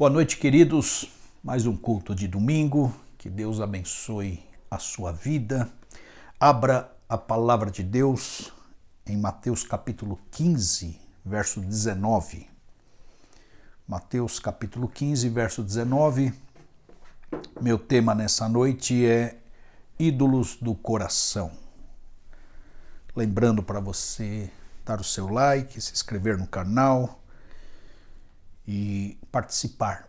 Boa noite, queridos. Mais um culto de domingo. Que Deus abençoe a sua vida. Abra a palavra de Deus em Mateus capítulo 15, verso 19. Mateus capítulo 15, verso 19. Meu tema nessa noite é ídolos do coração. Lembrando para você dar o seu like, se inscrever no canal e participar.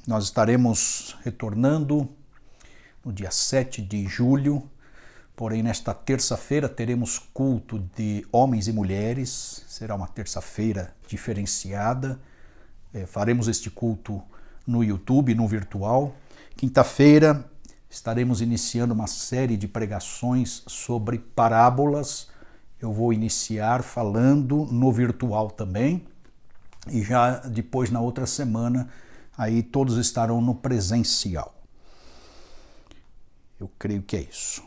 Nós estaremos retornando no dia 7 de julho, porém nesta terça-feira teremos culto de homens e mulheres, será uma terça-feira diferenciada, faremos este culto no YouTube, no virtual. Quinta-feira estaremos iniciando uma série de pregações sobre parábolas, eu vou iniciar falando no virtual também, e já depois na outra semana aí todos estarão no presencial. Eu creio que é isso.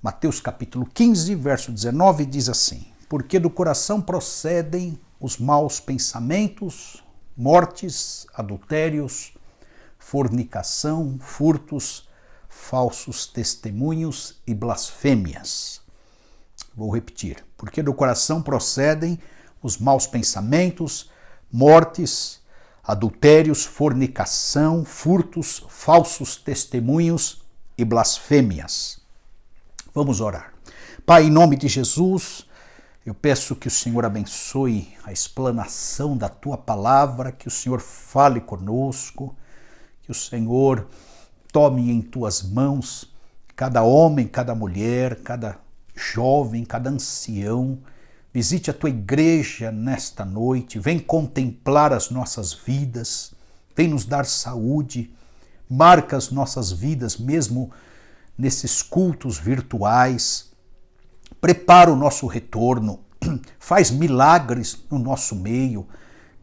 Mateus capítulo 15, verso 19 diz assim: porque do coração procedem os maus pensamentos, mortes, adultérios, fornicação, furtos, falsos testemunhos e blasfêmias. Vou repetir. Porque do coração procedem os maus pensamentos, mortes, adultérios, fornicação, furtos, falsos testemunhos e blasfêmias. Vamos orar. Pai, em nome de Jesus, eu peço que o Senhor abençoe a explanação da Tua palavra, que o Senhor fale conosco, que o Senhor tome em Tuas mãos cada homem, cada mulher, cada jovem, cada ancião. Visite a Tua igreja nesta noite, vem contemplar as nossas vidas, vem nos dar saúde, marca as nossas vidas mesmo nesses cultos virtuais, prepara o nosso retorno, faz milagres no nosso meio,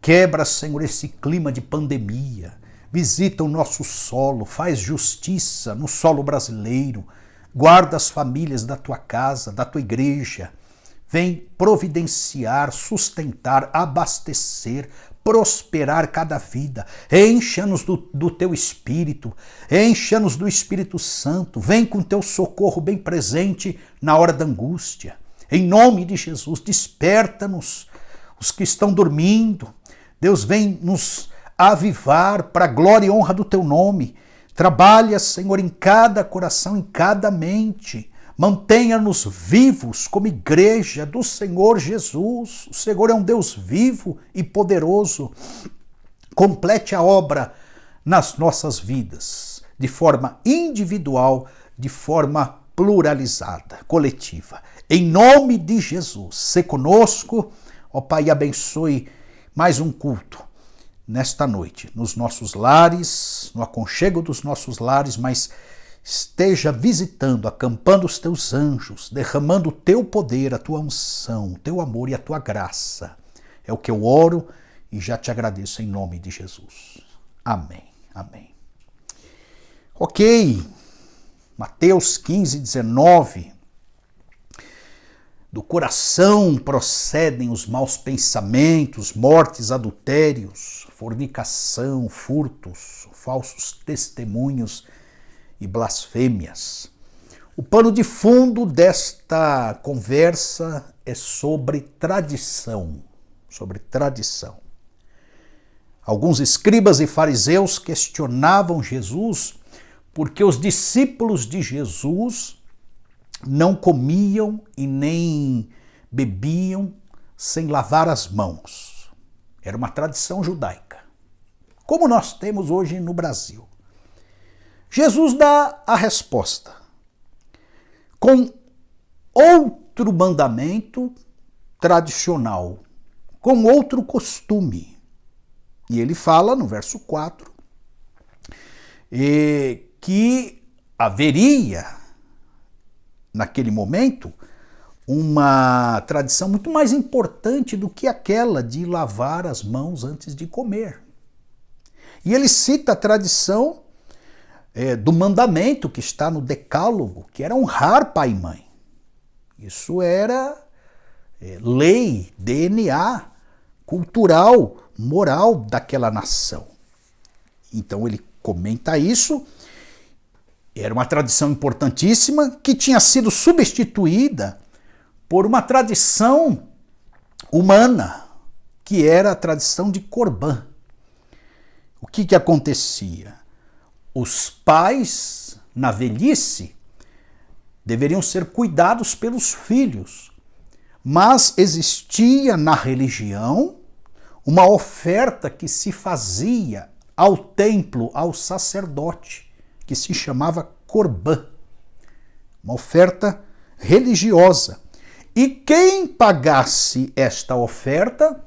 quebra, Senhor, esse clima de pandemia, visita o nosso solo, faz justiça no solo brasileiro, guarda as famílias da Tua casa, da Tua igreja, vem providenciar, sustentar, abastecer, prosperar cada vida. Encha-nos do Teu Espírito, encha-nos do Espírito Santo. Vem com Teu socorro bem presente na hora da angústia. Em nome de Jesus, desperta-nos, os que estão dormindo. Deus, vem nos avivar para a glória e honra do Teu nome. Trabalha, Senhor, em cada coração, em cada mente. Mantenha-nos vivos como igreja do Senhor Jesus. O Senhor é um Deus vivo e poderoso. Complete a obra nas nossas vidas, de forma individual, de forma pluralizada, coletiva. Em nome de Jesus, se conosco, ó Pai, abençoe mais um culto nesta noite, nos nossos lares, no aconchego dos nossos lares, mas esteja visitando, acampando os Teus anjos, derramando o Teu poder, a Tua unção, o Teu amor e a Tua graça. É o que eu oro e já te agradeço em nome de Jesus. Amém. Amém. Ok, Mateus 15, 19. Do coração procedem os maus pensamentos, mortes, adultérios, fornicação, furtos, falsos testemunhos e blasfêmias. O pano de fundo desta conversa é sobre tradição. Alguns escribas e fariseus questionavam Jesus porque os discípulos de Jesus não comiam e nem bebiam sem lavar as mãos. Era uma tradição judaica, como nós temos hoje no Brasil. Jesus dá a resposta com outro mandamento tradicional, com outro costume. E ele fala no verso 4 que haveria, naquele momento, uma tradição muito mais importante do que aquela de lavar as mãos antes de comer. E ele cita a tradição do mandamento que está no Decálogo, que era honrar pai e mãe. Isso era lei, DNA, cultural moral daquela nação. Então ele comenta isso. Era uma tradição importantíssima que tinha sido substituída por uma tradição humana, que era a tradição de Corbã. O que acontecia? Os pais, na velhice, deveriam ser cuidados pelos filhos, mas existia na religião uma oferta que se fazia ao templo, ao sacerdote, que se chamava Corbã, uma oferta religiosa. E quem pagasse esta oferta,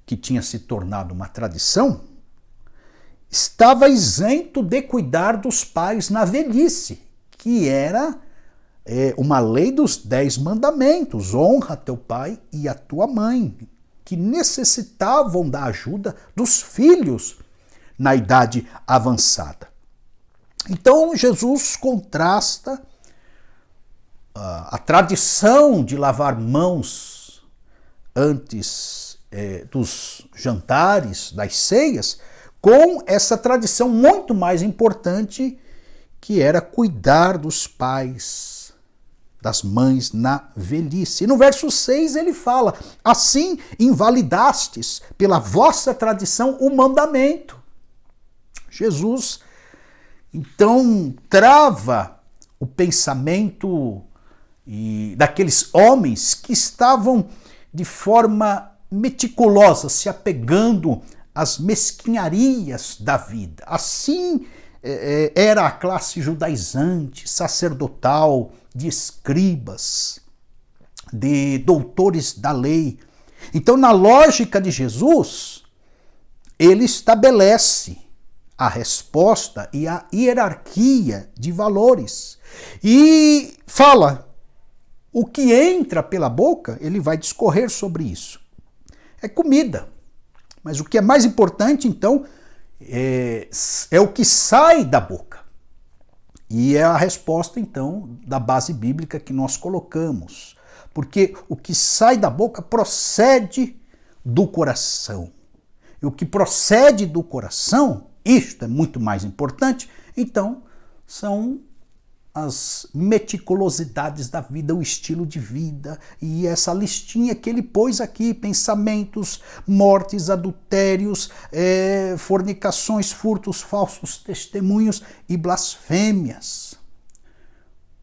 que tinha se tornado uma tradição, estava isento de cuidar dos pais na velhice, que era uma lei dos 10 mandamentos, honra teu pai e a tua mãe, que necessitavam da ajuda dos filhos na idade avançada. Então Jesus contrasta a tradição de lavar mãos antes dos jantares, das ceias, com essa tradição muito mais importante, que era cuidar dos pais, das mães na velhice. E no verso 6 ele fala: assim invalidastes pela vossa tradição o mandamento. Jesus, então, trava o pensamento daqueles homens que estavam de forma meticulosa se apegando às mesquinharias da vida. Assim era a classe judaizante, sacerdotal, de escribas, de doutores da lei. Então, na lógica de Jesus, ele estabelece a resposta e a hierarquia de valores. E fala, o que entra pela boca, ele vai discorrer sobre isso. É comida. Mas o que é mais importante, então, é o que sai da boca. E é a resposta, então, da base bíblica que nós colocamos. Porque o que sai da boca procede do coração. E o que procede do coração, isto é muito mais importante, então são as meticulosidades da vida, o estilo de vida, e essa listinha que ele pôs aqui: pensamentos, mortes, adultérios, fornicações, furtos, falsos testemunhos e blasfêmias.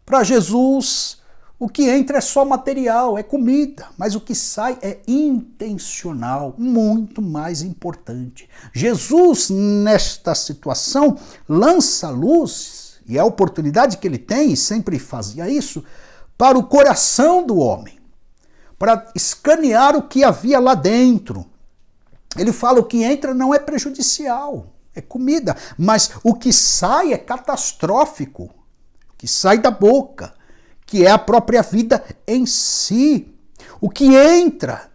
Para Jesus, o que entra é só material, é comida, mas o que sai é intencional, muito mais importante. Jesus, nesta situação, lança luz, e é a oportunidade que ele tem, e sempre fazia isso, para o coração do homem, para escanear o que havia lá dentro. Ele fala: o que entra não é prejudicial, é comida, mas o que sai é catastrófico, o que sai da boca, que é a própria vida em si. O que entra,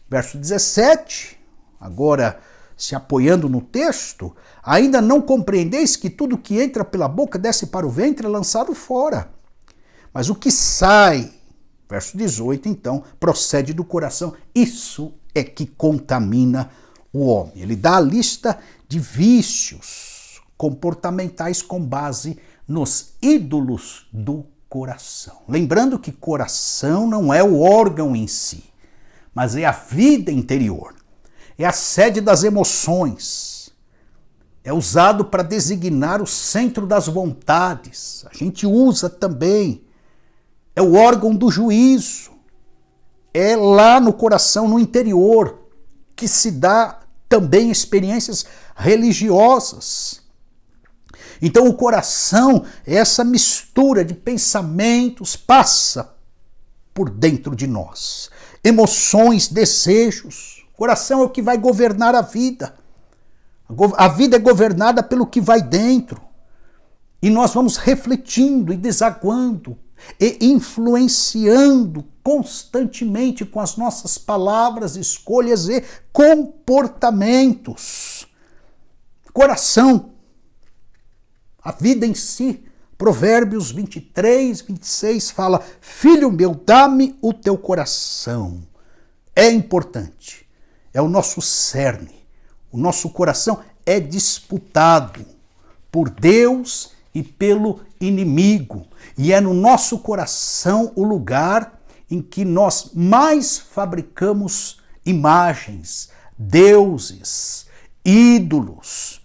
verso 17, agora se apoiando no texto: ainda não compreendeis que tudo que entra pela boca desce para o ventre é lançado fora. Mas o que sai, verso 18, então, procede do coração. Isso é que contamina o homem. Ele dá a lista de vícios comportamentais com base nos ídolos do coração. Lembrando que coração não é o órgão em si, mas é a vida interior. É a sede das emoções. É usado para designar o centro das vontades. A gente usa também. É o órgão do juízo. É lá no coração, no interior, que se dá também experiências religiosas. Então o coração é essa mistura de pensamentos, passa por dentro de nós. Emoções, desejos. O coração é o que vai governar a vida. A vida é governada pelo que vai dentro. E nós vamos refletindo e desaguando e influenciando constantemente com as nossas palavras, escolhas e comportamentos. Coração, a vida em si. Provérbios 23, 26 fala: filho meu, dá-me o teu coração. É importante. é o nosso cerne. O nosso coração é disputado por Deus e pelo inimigo. E é no nosso coração o lugar em que nós mais fabricamos imagens, deuses, ídolos.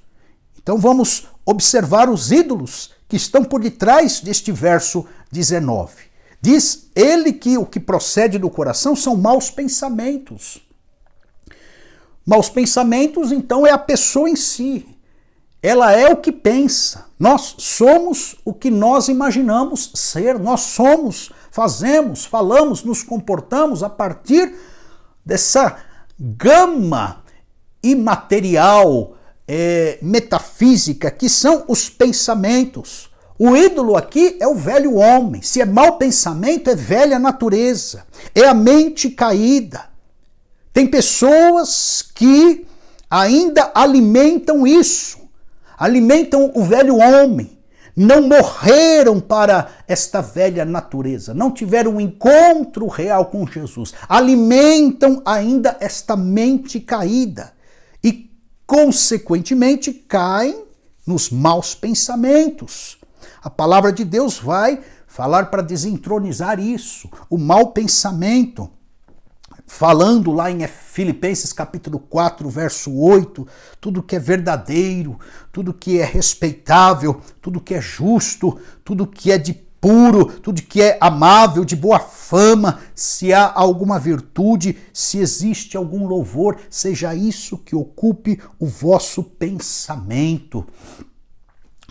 Então vamos observar os ídolos que estão por detrás deste verso 19. Diz ele que o que procede do coração são maus pensamentos. Maus pensamentos, então, é a pessoa em si. Ela é o que pensa. Nós somos o que nós imaginamos ser. Nós somos, fazemos, falamos, nos comportamos a partir dessa gama imaterial, metafísica, que são os pensamentos. O ídolo aqui é o velho homem. Se é mau pensamento, é velha natureza. É a mente caída. Tem pessoas que ainda alimentam isso. Alimentam o velho homem. Não morreram para esta velha natureza. Não tiveram um encontro real com Jesus. Alimentam ainda esta mente caída. E, consequentemente, caem nos maus pensamentos. A palavra de Deus vai falar para desentronizar isso, o mau pensamento. Falando lá em Filipenses capítulo 4, verso 8, tudo que é verdadeiro, tudo que é respeitável, tudo que é justo, tudo que é de puro, tudo que é amável, de boa fama, se há alguma virtude, se existe algum louvor, seja isso que ocupe o vosso pensamento.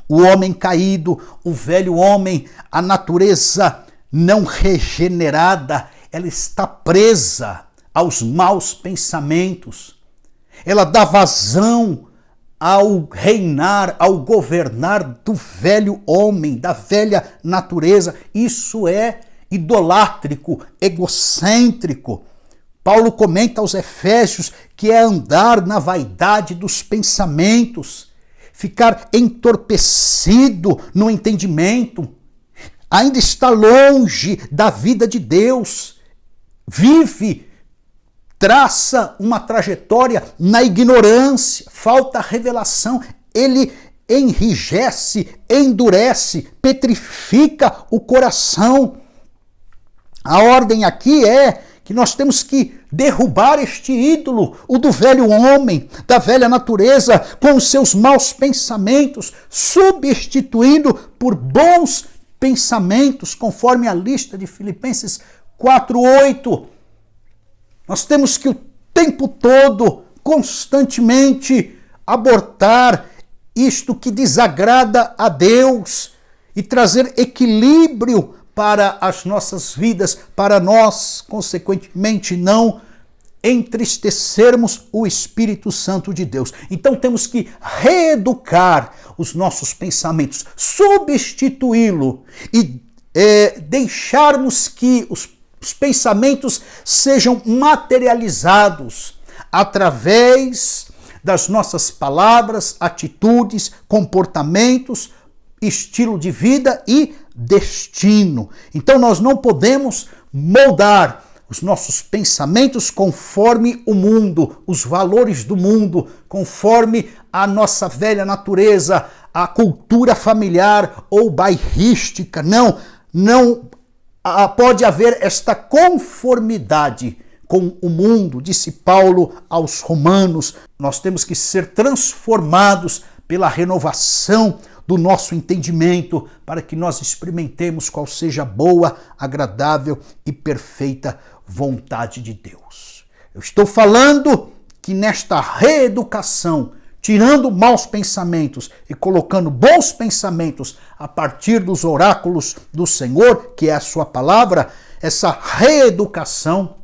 O homem caído, o velho homem, a natureza não regenerada, ela está presa aos maus pensamentos. Ela dá vazão ao reinar, ao governar do velho homem, da velha natureza. Isso é idolátrico, egocêntrico. Paulo comenta aos Efésios que é andar na vaidade dos pensamentos, ficar entorpecido no entendimento, ainda está longe da vida de Deus, vive, traça uma trajetória na ignorância, falta revelação, ele enrijece, endurece, petrifica o coração. A ordem aqui é que nós temos que derrubar este ídolo, o do velho homem, da velha natureza, com os seus maus pensamentos, substituindo por bons pensamentos, conforme a lista de Filipenses 4:8. Nós temos que o tempo todo, constantemente, abortar isto que desagrada a Deus e trazer equilíbrio para as nossas vidas, para nós, consequentemente, não entristecermos o Espírito Santo de Deus. Então temos que reeducar os nossos pensamentos, substituí-lo e deixarmos que os pensamentos sejam materializados através das nossas palavras, atitudes, comportamentos, estilo de vida e destino. Então nós não podemos moldar os nossos pensamentos conforme o mundo, os valores do mundo, conforme a nossa velha natureza, a cultura familiar ou bairrística. Não pode haver esta conformidade com o mundo, disse Paulo aos Romanos. Nós temos que ser transformados pela renovação do nosso entendimento, para que nós experimentemos qual seja a boa, agradável e perfeita vontade de Deus. Eu estou falando que nesta reeducação, tirando maus pensamentos e colocando bons pensamentos a partir dos oráculos do Senhor, que é a sua palavra, essa reeducação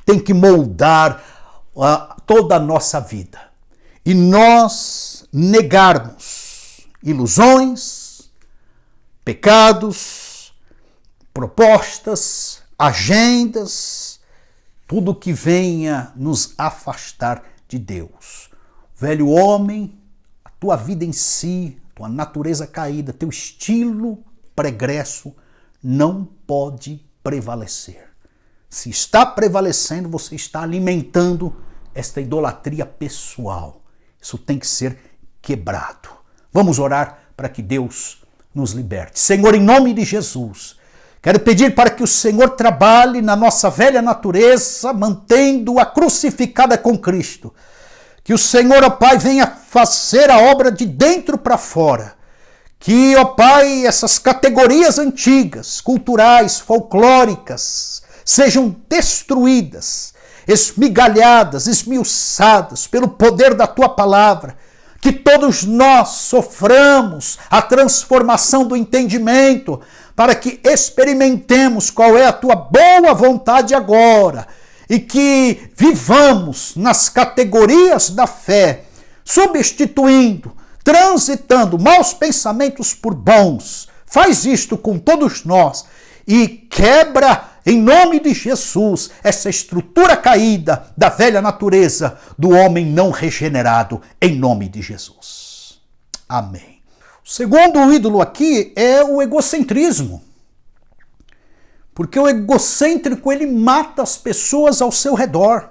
tem que moldar toda a nossa vida. E nós negarmos ilusões, pecados, propostas, agendas, tudo que venha nos afastar de Deus. Velho homem, a tua vida em si, tua natureza caída, teu estilo pregresso não pode prevalecer. Se está prevalecendo, você está alimentando esta idolatria pessoal. Isso tem que ser quebrado. Vamos orar para que Deus nos liberte. Senhor, em nome de Jesus, quero pedir para que o Senhor trabalhe na nossa velha natureza, mantendo-a crucificada com Cristo. Que o Senhor, ó Pai, venha fazer a obra de dentro para fora. Que, ó Pai, essas categorias antigas, culturais, folclóricas, sejam destruídas, esmigalhadas, esmiuçadas pelo poder da Tua palavra. Que todos nós soframos a transformação do entendimento, para que experimentemos qual é a Tua boa vontade agora e que vivamos nas categorias da fé, substituindo, transitando maus pensamentos por bons. Faz isto com todos nós e quebra, em nome de Jesus, essa estrutura caída da velha natureza do homem não regenerado, em nome de Jesus. Amém. O segundo ídolo aqui é o egocentrismo. Porque o egocêntrico, ele mata as pessoas ao seu redor.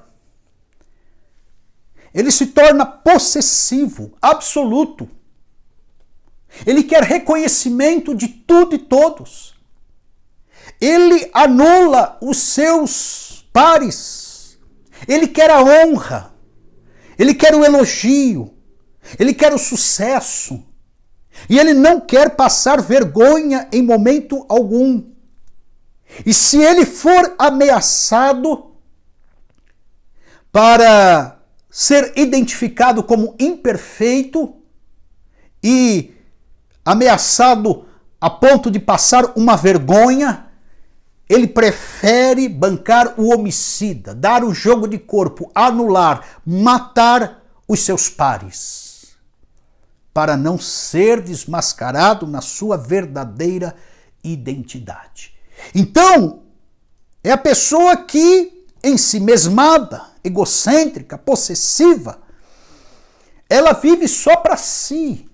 Ele se torna possessivo, absoluto. Ele quer reconhecimento de tudo e todos. Ele anula os seus pares. Ele quer a honra. Ele quer o elogio. Ele quer o sucesso. E ele não quer passar vergonha em momento algum. E se ele for ameaçado para ser identificado como imperfeito e ameaçado a ponto de passar uma vergonha, ele prefere bancar o homicida, dar o jogo de corpo, anular, matar os seus pares, para não ser desmascarado na sua verdadeira identidade. Então, é a pessoa que, em si mesmada, egocêntrica, possessiva, ela vive só para si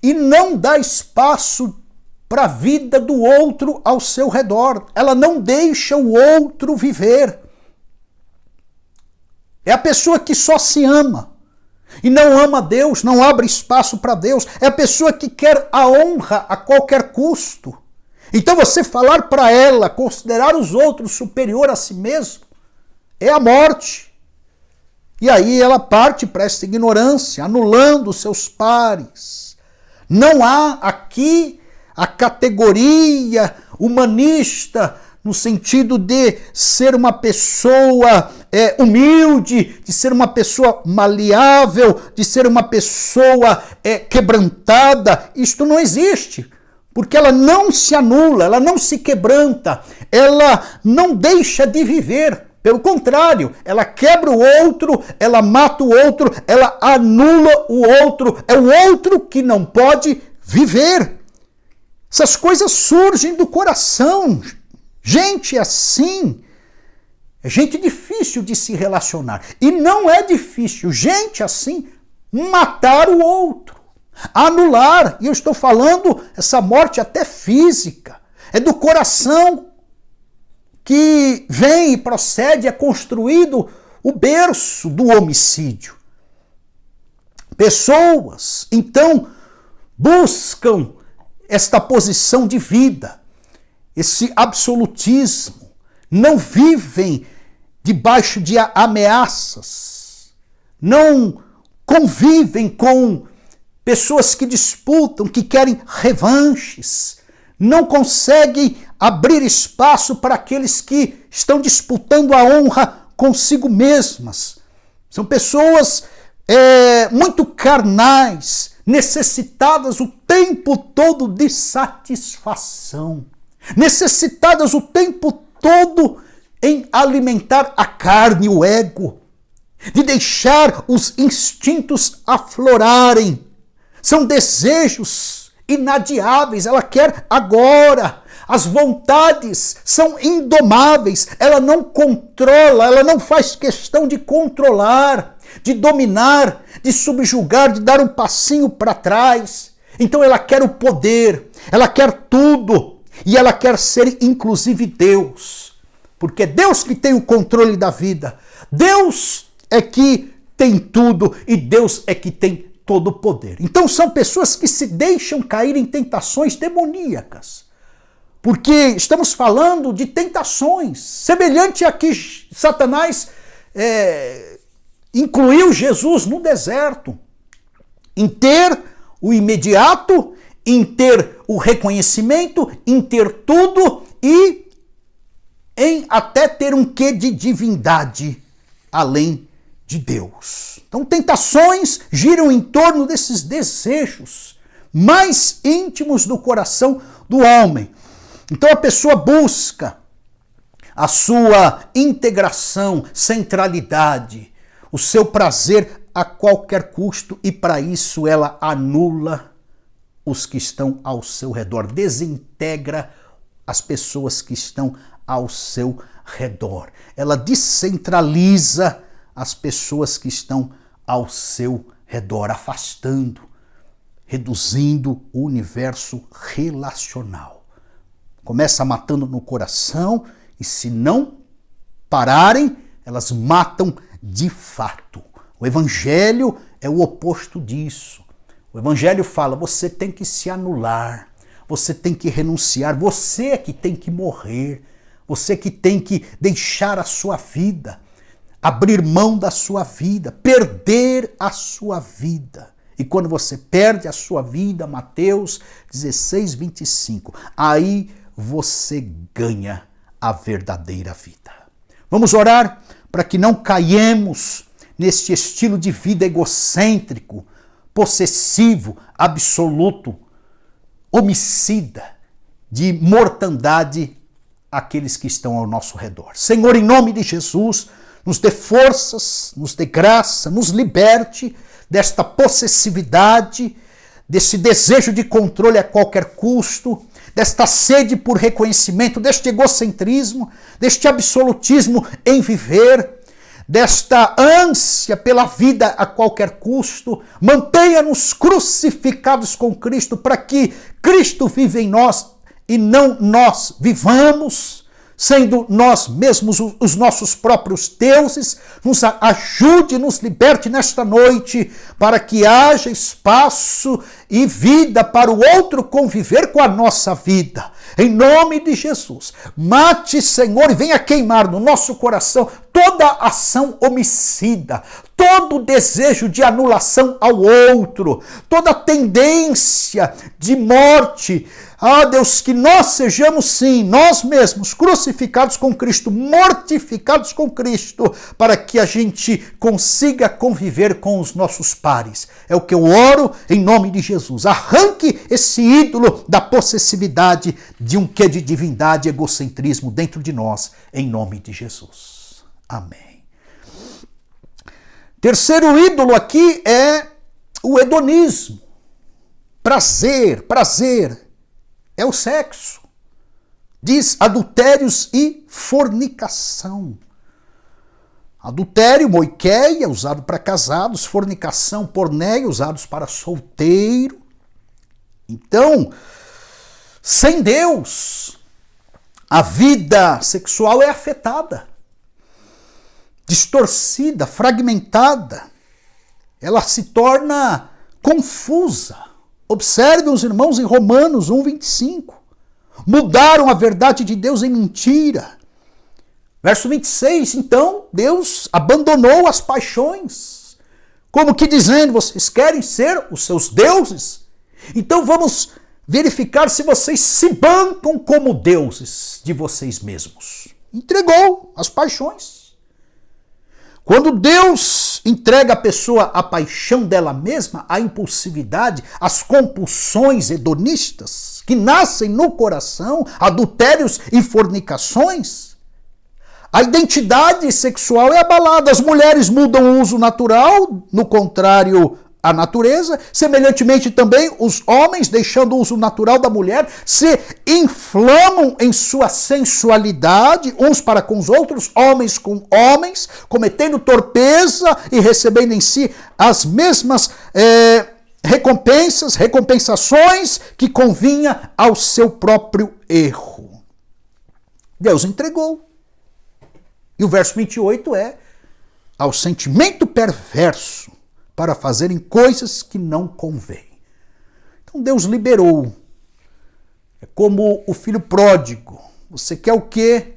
e não dá espaço para a vida do outro ao seu redor. Ela não deixa o outro viver. É a pessoa que só se ama e não ama Deus, não abre espaço para Deus. É a pessoa que quer a honra a qualquer custo. Então você falar para ela, considerar os outros superior a si mesmo, é a morte. E aí ela parte para essa ignorância, anulando os seus pares. Não há aqui a categoria humanista no sentido de ser uma pessoa humilde, de ser uma pessoa maleável, de ser uma pessoa quebrantada. Isto não existe. Porque ela não se anula, ela não se quebranta, ela não deixa de viver. Pelo contrário, ela quebra o outro, ela mata o outro, ela anula o outro. É o outro que não pode viver. Essas coisas surgem do coração. Gente assim é gente difícil de se relacionar. E não é difícil, gente assim, matar o outro. Anular, e eu estou falando essa morte até física, é do coração que vem e procede, é construído o berço do homicídio. Pessoas, então, buscam esta posição de vida, esse absolutismo, não vivem debaixo de ameaças, não convivem com pessoas que disputam, que querem revanches, não conseguem abrir espaço para aqueles que estão disputando a honra consigo mesmas. São pessoas muito carnais, necessitadas o tempo todo de satisfação, necessitadas o tempo todo em alimentar a carne, o ego, de deixar os instintos aflorarem. São desejos inadiáveis, ela quer agora. As vontades são indomáveis, ela não controla, ela não faz questão de controlar, de dominar, de subjugar, de dar um passinho para trás. Então ela quer o poder, ela quer tudo e ela quer ser inclusive Deus, porque é Deus que tem o controle da vida. Deus é que tem tudo e Deus é que tem todo o poder. Então são pessoas que se deixam cair em tentações demoníacas. Porque estamos falando de tentações, semelhante a que Satanás incluiu Jesus no deserto, em ter o imediato, em ter o reconhecimento, em ter tudo e em até ter um quê de divindade além de Deus. Então, tentações giram em torno desses desejos mais íntimos do coração do homem. Então, a pessoa busca a sua integração, centralidade, o seu prazer a qualquer custo, e para isso ela anula os que estão ao seu redor, desintegra as pessoas que estão ao seu redor. Ela descentraliza as pessoas que estão ao seu redor, afastando, reduzindo o universo relacional. Começa matando no coração e, se não pararem, elas matam de fato. O evangelho é o oposto disso. O evangelho fala: você tem que se anular, você tem que renunciar, você é que tem que morrer, você que tem que deixar a sua vida, abrir mão da sua vida, perder a sua vida. E quando você perde a sua vida, Mateus 16, 25, aí você ganha a verdadeira vida. Vamos orar para que não caiamos neste estilo de vida egocêntrico, possessivo, absoluto, homicida, de mortandade àqueles que estão ao nosso redor. Senhor, em nome de Jesus, nos dê forças, nos dê graça, nos liberte desta possessividade, desse desejo de controle a qualquer custo, desta sede por reconhecimento, deste egocentrismo, deste absolutismo em viver, desta ânsia pela vida a qualquer custo. Mantenha-nos crucificados com Cristo, para que Cristo viva em nós e não nós vivamos, sendo nós mesmos os nossos próprios deuses. Nos ajude, nos liberte nesta noite, para que haja espaço e vida para o outro conviver com a nossa vida. Em nome de Jesus, mate, Senhor, e venha queimar no nosso coração toda ação homicida, todo desejo de anulação ao outro, toda tendência de morte. Ah, Deus, que nós sejamos, sim, nós mesmos, crucificados com Cristo, mortificados com Cristo, para que a gente consiga conviver com os nossos pares. É o que eu oro em nome de Jesus. Arranque esse ídolo da possessividade, de um quê de divindade e egocentrismo dentro de nós, em nome de Jesus. Amém. Terceiro ídolo aqui é o hedonismo. Prazer. É o sexo. Diz adultérios e fornicação. Adultério, moikeia, usado para casados. Fornicação, porneia, usados para solteiro. Então, sem Deus, a vida sexual é afetada, distorcida, fragmentada. Ela se torna confusa. Observem os irmãos em Romanos 1:25. Mudaram a verdade de Deus em mentira. Verso 26, então, Deus abandonou as paixões. Como que dizendo, vocês querem ser os seus deuses? Então vamos verificar se vocês se bancam como deuses de vocês mesmos. Entregou as paixões. Quando Deus entrega a pessoa a paixão dela mesma, a impulsividade, as compulsões hedonistas que nascem no coração, adultérios e fornicações, a identidade sexual é abalada. As mulheres mudam o uso natural, no contrário à natureza. Semelhantemente também os homens, deixando o uso natural da mulher, se inflamam em sua sensualidade, uns para com os outros, homens com homens, cometendo torpeza e recebendo em si as mesmas recompensações que convinha ao seu próprio erro. Deus entregou. E o verso 28 é ao sentimento perverso para fazerem coisas que não convêm. Então Deus liberou. É como o filho pródigo. Você quer o quê?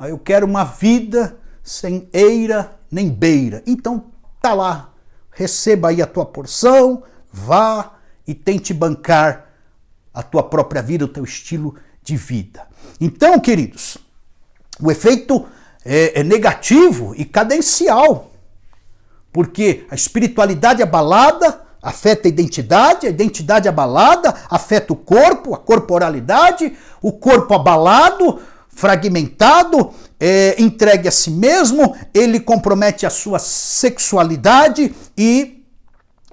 Eu quero uma vida sem eira nem beira. Então tá lá. Receba aí a tua porção, vá e tente bancar a tua própria vida, o teu estilo de vida. Então, queridos, o efeito é negativo e cadencial, porque a espiritualidade abalada afeta a identidade abalada afeta o corpo, a corporalidade, o corpo abalado, fragmentado, entregue a si mesmo, ele compromete a sua sexualidade e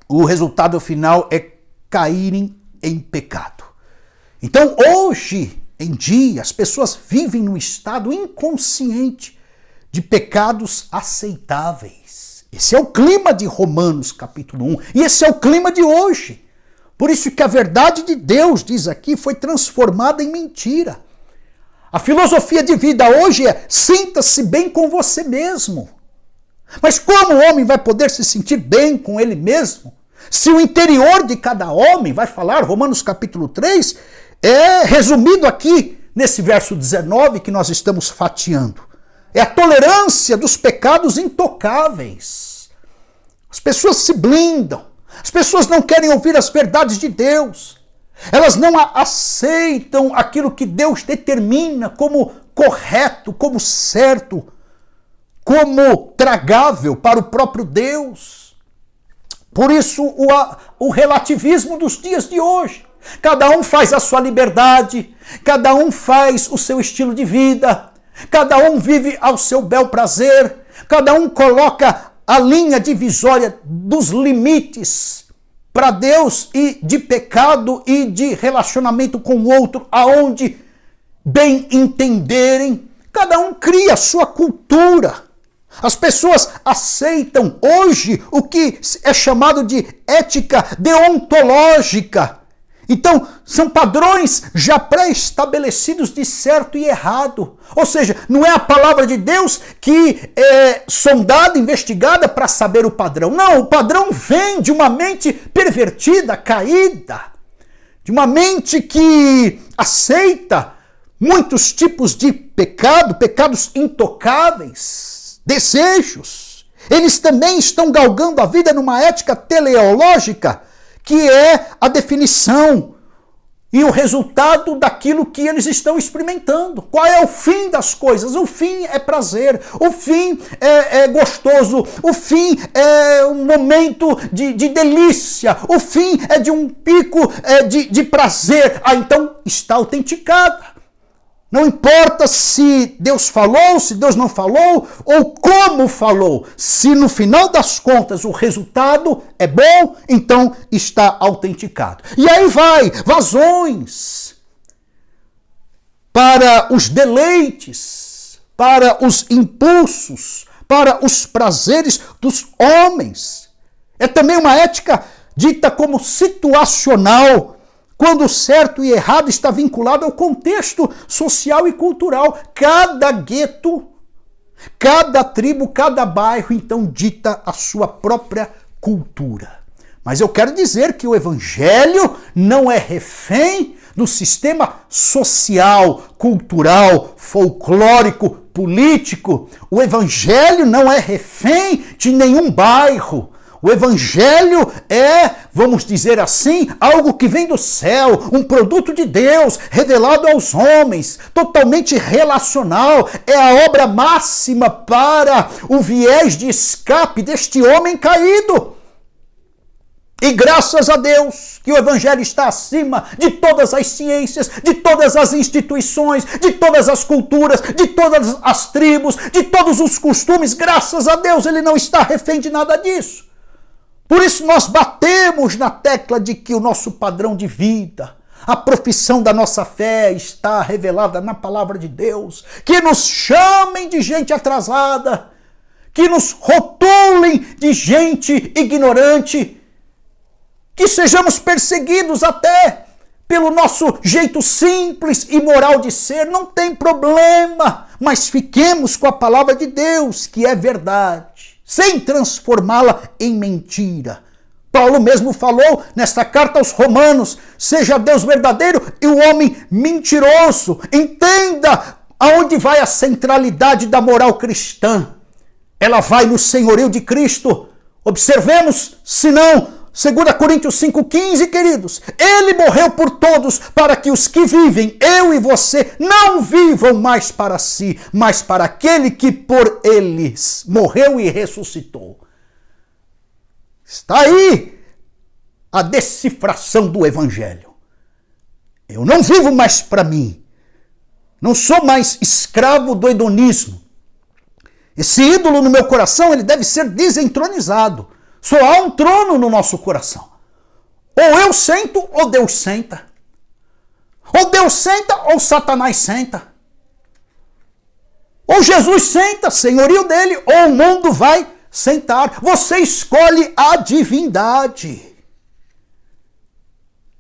o resultado final é caírem em pecado. Então, hoje em dia, as pessoas vivem num estado inconsciente de pecados aceitáveis. Esse é o clima de Romanos capítulo 1 e esse é o clima de hoje. Por isso que a verdade de Deus, diz aqui, foi transformada em mentira. A filosofia de vida hoje é: sinta-se bem com você mesmo. Mas como o homem vai poder se sentir bem com ele mesmo se o interior de cada homem, vai falar Romanos capítulo 3, é resumido aqui nesse verso 19 que nós estamos fatiando. É a tolerância dos pecados intocáveis. As pessoas se blindam. As pessoas não querem ouvir as verdades de Deus. Elas não aceitam aquilo que Deus determina como correto, como certo, como tragável para o próprio Deus. Por isso o relativismo dos dias de hoje. Cada um faz a sua liberdade, cada um faz o seu estilo de vida, cada um vive ao seu bel prazer, cada um coloca a linha divisória dos limites para Deus e de pecado e de relacionamento com o outro, aonde bem entenderem. Cada um cria a sua cultura. As pessoas aceitam hoje o que é chamado de ética deontológica. Então, são padrões já pré-estabelecidos de certo e errado. Ou seja, não é a palavra de Deus que é sondada, investigada para saber o padrão. Não, o padrão vem de uma mente pervertida, caída, de uma mente que aceita muitos tipos de pecado, pecados intocáveis, desejos. Eles também estão galgando a vida numa ética teleológica, que é a definição e o resultado daquilo que eles estão experimentando. Qual é o fim das coisas? O fim é prazer, o fim é gostoso, o fim é um momento de delícia, o fim é de um pico de prazer. Então está autenticada. Não importa se Deus falou, se Deus não falou, ou como falou. Se no final das contas o resultado é bom, então está autenticado. E aí vai, vazões para os deleites, para os impulsos, para os prazeres dos homens. É também uma ética dita como situacional, quando o certo e errado está vinculado ao contexto social e cultural. Cada gueto, cada tribo, cada bairro, então, dita a sua própria cultura. Mas eu quero dizer que o evangelho não é refém do sistema social, cultural, folclórico, político. O evangelho não é refém de nenhum bairro. O evangelho é, vamos dizer assim, algo que vem do céu, um produto de Deus, revelado aos homens, totalmente relacional. É a obra máxima para o viés de escape deste homem caído. E graças a Deus que o evangelho está acima de todas as ciências, de todas as instituições, de todas as culturas, de todas as tribos, de todos os costumes. Graças a Deus ele não está refém de nada disso. Por isso nós batemos na tecla de que o nosso padrão de vida, a profissão da nossa fé está revelada na palavra de Deus. Que nos chamem de gente atrasada, que nos rotulem de gente ignorante, que sejamos perseguidos até pelo nosso jeito simples e moral de ser, não tem problema, mas fiquemos com a palavra de Deus, que é verdade. sem transformá-la em mentira. Paulo mesmo falou nesta carta aos Romanos: seja Deus verdadeiro e o homem mentiroso. Entenda aonde vai a centralidade da moral cristã. Ela vai no senhorio de Cristo. Observemos, se não, 2 Coríntios 5,15, queridos. Ele morreu por todos, para que os que vivem, eu e você, não vivam mais para si, mas para aquele que por eles morreu e ressuscitou. Está aí a decifração do Evangelho. Eu não vivo mais para mim. Não sou mais escravo do hedonismo. Esse ídolo no meu coração, ele deve ser desentronizado. Só há um trono no nosso coração. Ou eu sento, ou Deus senta. Ou Deus senta, ou Satanás senta. Ou Jesus senta, senhorio dele, ou o mundo vai sentar. Você escolhe a divindade.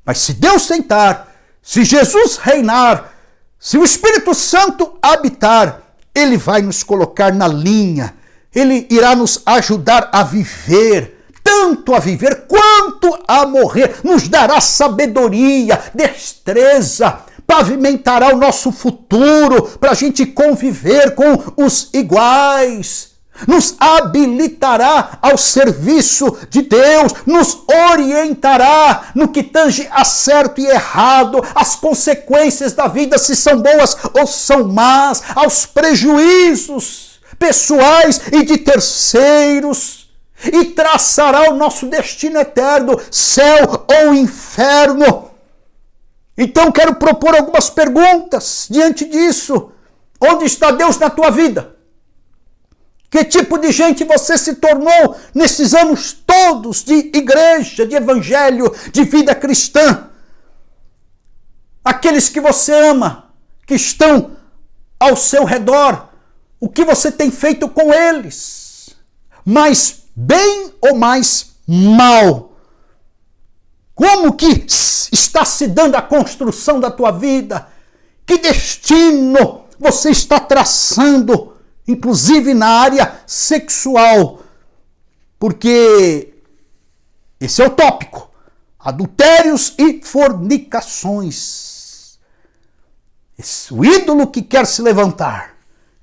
Mas se Deus sentar, se Jesus reinar, se o Espírito Santo habitar, ele vai nos colocar na linha. Ele irá nos ajudar a viver, tanto a viver quanto a morrer. Nos dará sabedoria, destreza, pavimentará o nosso futuro para a gente conviver com os iguais. Nos habilitará ao serviço de Deus, nos orientará no que tange a certo e errado, as consequências da vida, se são boas ou são más, aos prejuízos pessoais e de terceiros, e traçará o nosso destino eterno, céu ou inferno. Então quero propor algumas perguntas diante disso. Onde está Deus na tua vida? Que tipo de gente você se tornou nesses anos todos de igreja, de evangelho, de vida cristã? Aqueles que você ama, que estão ao seu redor, o que você tem feito com eles? Mais bem ou mais mal? Como que está se dando a construção da tua vida? Que destino você está traçando? Inclusive na área sexual, porque esse é o tópico: adultérios e fornicações. O ídolo que quer se levantar,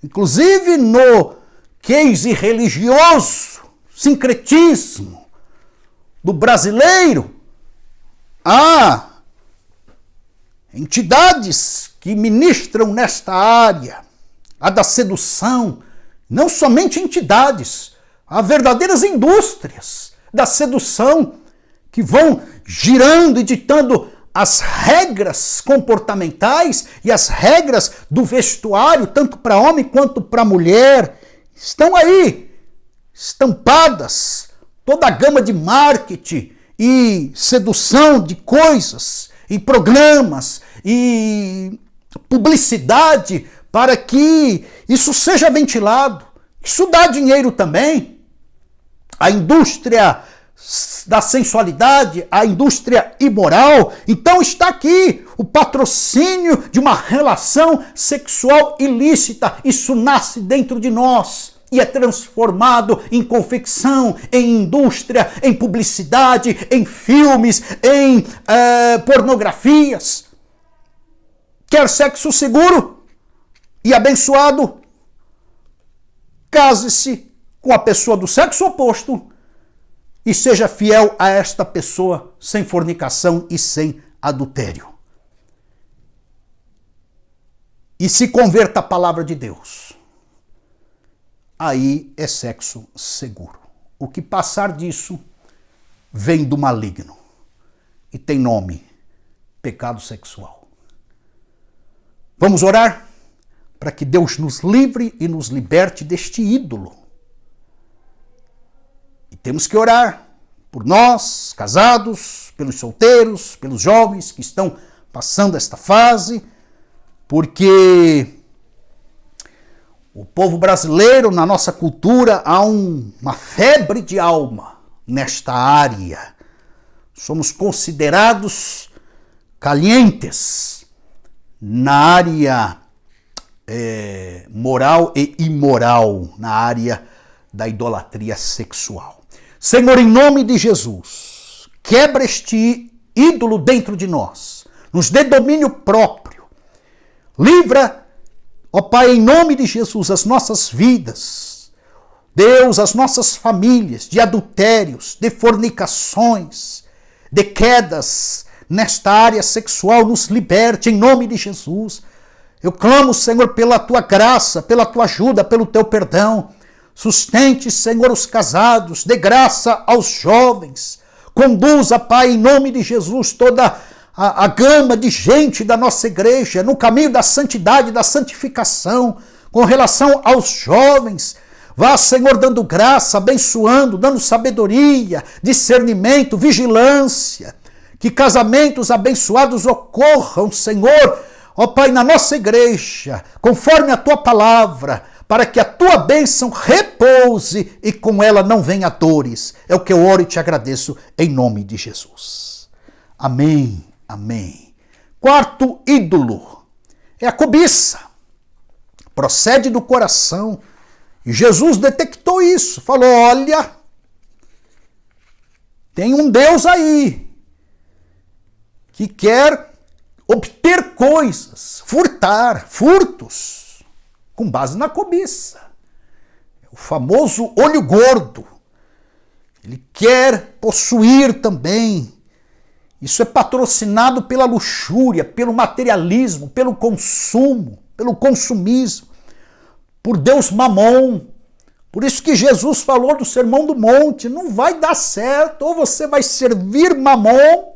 inclusive no case religioso, sincretismo do brasileiro, há entidades que ministram nesta área, a da sedução. Não somente entidades, há verdadeiras indústrias da sedução que vão girando e ditando as regras comportamentais e as regras do vestuário, tanto para homem quanto para mulher. Estão aí estampadas toda a gama de marketing e sedução de coisas e programas e publicidade para que isso seja ventilado. Isso dá dinheiro também. A indústria da sensualidade, a indústria imoral. Então está aqui o patrocínio de uma relação sexual ilícita. Isso nasce dentro de nós e é transformado em confecção, em indústria, em publicidade, em filmes, em pornografias. Quer sexo seguro e abençoado? Case-se com a pessoa do sexo oposto e seja fiel a esta pessoa, sem fornicação e sem adultério. E se converta à palavra de Deus. Aí é sexo seguro. O que passar disso vem do maligno e tem nome: pecado sexual. Vamos orar para que Deus nos livre e nos liberte deste ídolo. E temos que orar por nós, casados, pelos solteiros, pelos jovens que estão passando esta fase, porque o povo brasileiro, na nossa cultura, há uma febre de alma nesta área. Somos considerados calientes na área moral e imoral, na área da idolatria sexual. Senhor, em nome de Jesus, quebra este ídolo dentro de nós, nos dê domínio próprio, livra, ó Pai, em nome de Jesus, as nossas vidas, Deus, as nossas famílias, de adultérios, de fornicações, de quedas nesta área sexual, nos liberte em nome de Jesus. Eu clamo, Senhor, pela tua graça, pela tua ajuda, pelo teu perdão. Sustente, Senhor, os casados, dê graça aos jovens. Conduza, Pai, em nome de Jesus, toda a gama de gente da nossa igreja no caminho da santidade, da santificação, com relação aos jovens. Vá, Senhor, dando graça, abençoando, dando sabedoria, discernimento, vigilância. Que casamentos abençoados ocorram, Senhor, ó Pai, na nossa igreja, conforme a tua palavra, para que a tua bênção repouse e com ela não venha dores. É o que eu oro e te agradeço em nome de Jesus. Amém, amém. Quarto ídolo é a cobiça. Procede do coração. E Jesus detectou isso. Falou, olha, tem um Deus aí que quer obter coisas, furtos, com base na cobiça. O famoso olho gordo. Ele quer possuir também. Isso é patrocinado pela luxúria, pelo materialismo, pelo consumo, pelo consumismo, por Deus Mamon. Por isso que Jesus falou do Sermão do Monte, não vai dar certo, ou você vai servir Mamon,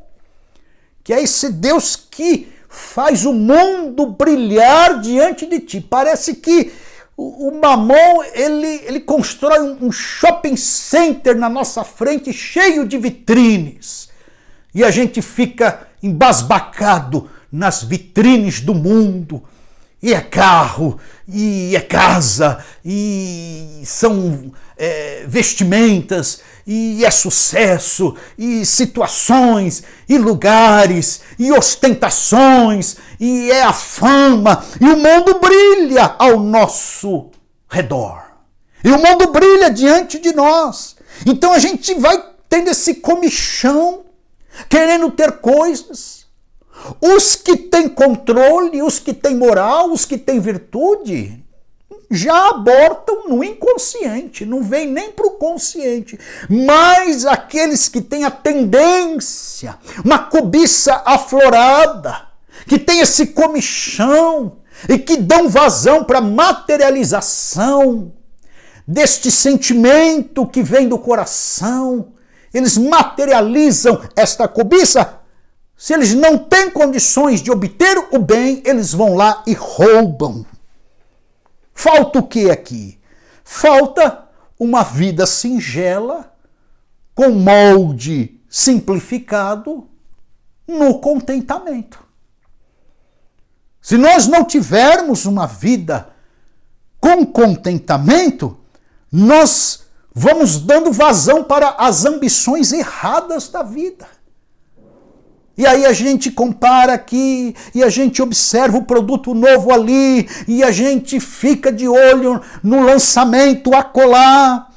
que é esse Deus que faz o mundo brilhar diante de ti. Parece que o Mamon, ele constrói um shopping center na nossa frente cheio de vitrines. E a gente fica embasbacado nas vitrines do mundo. E é carro, e é casa, e são vestimentas, e é sucesso, e situações, e lugares, e ostentações, e é a fama, e o mundo brilha ao nosso redor. E o mundo brilha diante de nós. Então a gente vai tendo esse comichão, querendo ter coisas. Os que têm controle, os que têm moral, os que têm virtude, já abortam no inconsciente, não vem nem para o consciente. Mas aqueles que têm a tendência, uma cobiça aflorada, que têm esse comichão e que dão vazão para a materialização deste sentimento que vem do coração, eles materializam esta cobiça. Se eles não têm condições de obter o bem, eles vão lá e roubam. Falta o que aqui? Falta uma vida singela, com molde simplificado, no contentamento. Se nós não tivermos uma vida com contentamento, nós vamos dando vazão para as ambições erradas da vida. E aí a gente compara aqui, e a gente observa o produto novo ali, e a gente fica de olho no lançamento acolá.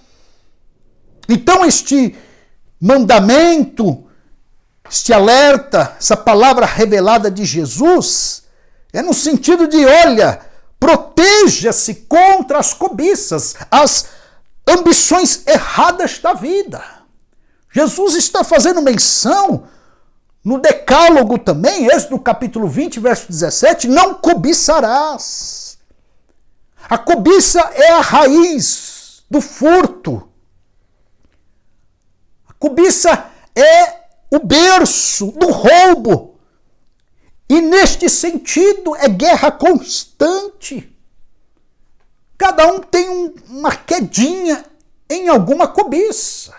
Então este mandamento, este alerta, essa palavra revelada de Jesus, é no sentido de, olha, proteja-se contra as cobiças, as ambições erradas da vida. Jesus está fazendo menção no Decálogo também, Êxodo capítulo 20, verso 17, não cobiçarás. A cobiça é a raiz do furto. A cobiça é o berço do roubo. E neste sentido é guerra constante. Cada um tem uma quedinha em alguma cobiça.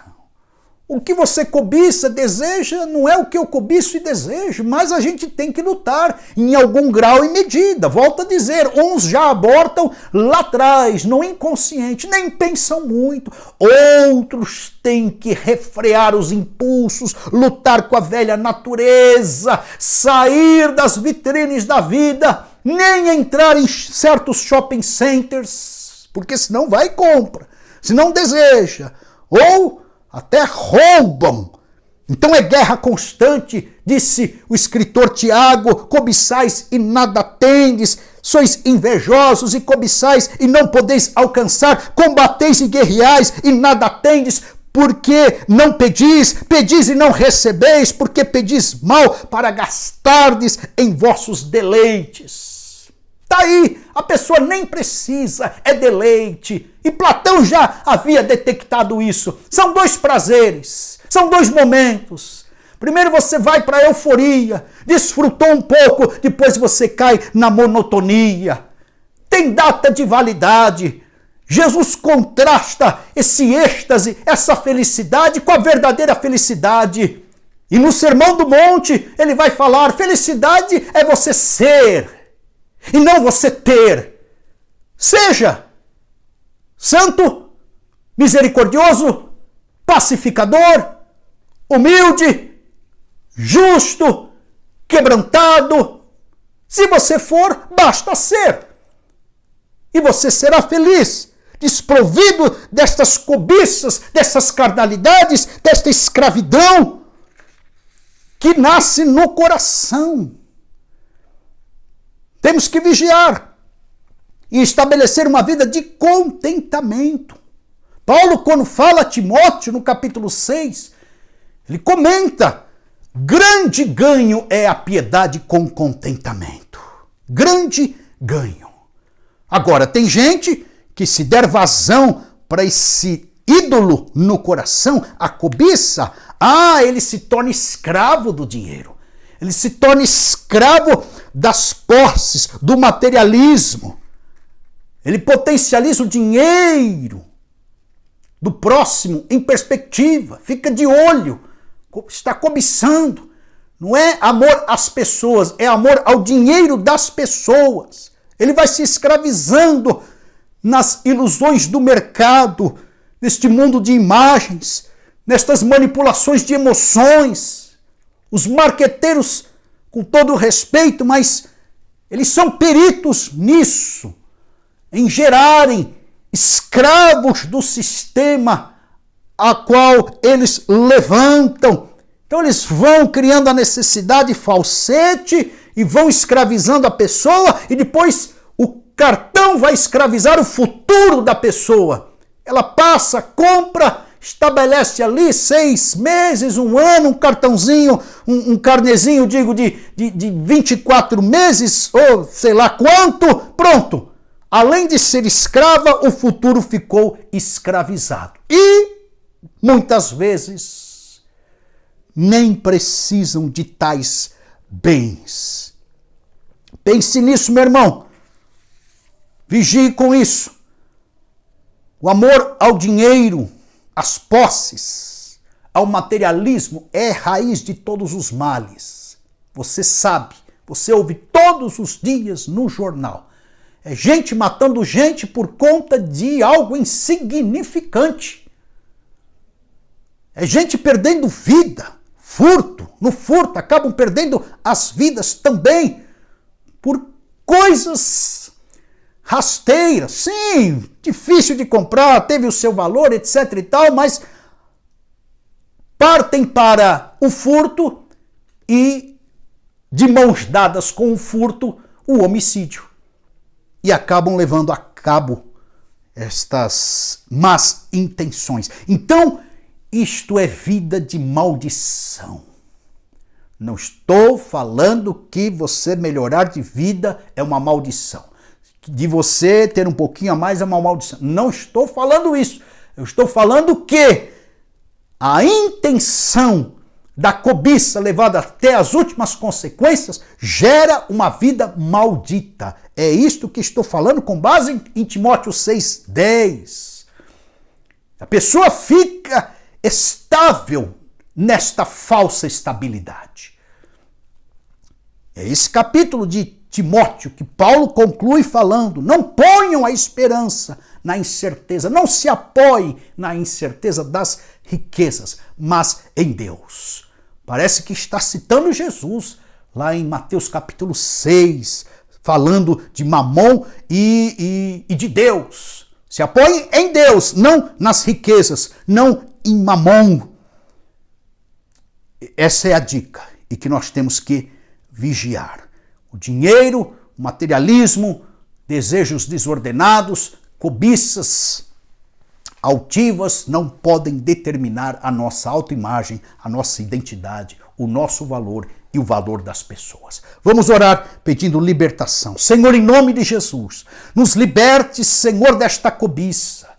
O que você cobiça, deseja, não é o que eu cobiço e desejo, mas a gente tem que lutar em algum grau e medida. Volto a dizer, uns já abortam lá atrás, no inconsciente, nem pensam muito. Outros têm que refrear os impulsos, lutar com a velha natureza, sair das vitrines da vida, nem entrar em certos shopping centers, porque senão vai e compra. se não deseja, ou até roubam. Então é guerra constante, disse o escritor Tiago, cobiçais e nada tendes, sois invejosos e cobiçais e não podeis alcançar, combateis e guerreais e nada tendes, porque não pedis, pedis e não recebeis, porque pedis mal para gastardes em vossos deleites. Tá aí, a pessoa nem precisa, é deleite. E Platão já havia detectado isso. São dois prazeres, são dois momentos. Primeiro você vai para a euforia, desfrutou um pouco, depois você cai na monotonia. Tem data de validade. Jesus contrasta esse êxtase, essa felicidade com a verdadeira felicidade. E no Sermão do Monte ele vai falar, felicidade é você ser e não você ter. Seja santo, misericordioso, pacificador, humilde, justo, quebrantado. Se você for, basta ser. E você será feliz, desprovido destas cobiças, dessas carnalidades, desta escravidão que nasce no coração. Temos que vigiar e estabelecer uma vida de contentamento. Paulo, quando fala a Timóteo, no capítulo 6, ele comenta, grande ganho é a piedade com contentamento. Grande ganho. Agora, tem gente que se der vazão para esse ídolo no coração, a cobiça, ele se torna escravo do dinheiro. Ele se torna escravo das posses, do materialismo. Ele potencializa o dinheiro do próximo em perspectiva, fica de olho, está cobiçando. Não é amor às pessoas, é amor ao dinheiro das pessoas. Ele vai se escravizando nas ilusões do mercado, neste mundo de imagens, nestas manipulações de emoções. Os marqueteiros, com todo o respeito, mas eles são peritos nisso, em gerarem escravos do sistema a qual eles levantam. Então eles vão criando a necessidade falsete e vão escravizando a pessoa e depois o cartão vai escravizar o futuro da pessoa. Ela passa, compra, estabelece ali 6 meses, 1 ano, um cartãozinho, um carnezinho, digo, de 24 meses, ou sei lá quanto, pronto. Além de ser escrava, o futuro ficou escravizado. E, muitas vezes, nem precisam de tais bens. Pense nisso, meu irmão. Vigie com isso. O amor ao dinheiro, às posses, ao materialismo é raiz de todos os males. Você sabe, você ouve todos os dias no jornal. É gente matando gente por conta de algo insignificante. É gente perdendo vida, furto. No furto acabam perdendo as vidas também por coisas rasteiras. Sim, difícil de comprar, teve o seu valor, etc e tal, mas partem para o furto e, de mãos dadas com o furto, o homicídio. E acabam levando a cabo estas más intenções. Então, isto é vida de maldição. Não estou falando que você melhorar de vida é uma maldição. De você ter um pouquinho a mais é uma maldição. Não estou falando isso. Eu estou falando que a intenção da cobiça levada até as últimas consequências gera uma vida maldita. É isto que estou falando com base em Timóteo 6,10. A pessoa fica estável nesta falsa estabilidade. É esse capítulo de Timóteo que Paulo conclui falando: não ponham a esperança na incerteza, não se apoie na incerteza das riquezas, mas em Deus. Parece que está citando Jesus lá em Mateus capítulo 6, falando de Mamon e de Deus. Se apoie em Deus, não nas riquezas, não em mamon. Essa é a dica e que nós temos que vigiar. O dinheiro, o materialismo, desejos desordenados, cobiças altivas não podem determinar a nossa autoimagem, a nossa identidade, o nosso valor e o valor das pessoas. Vamos orar pedindo libertação. Senhor, em nome de Jesus, nos liberte, Senhor, desta cobiça.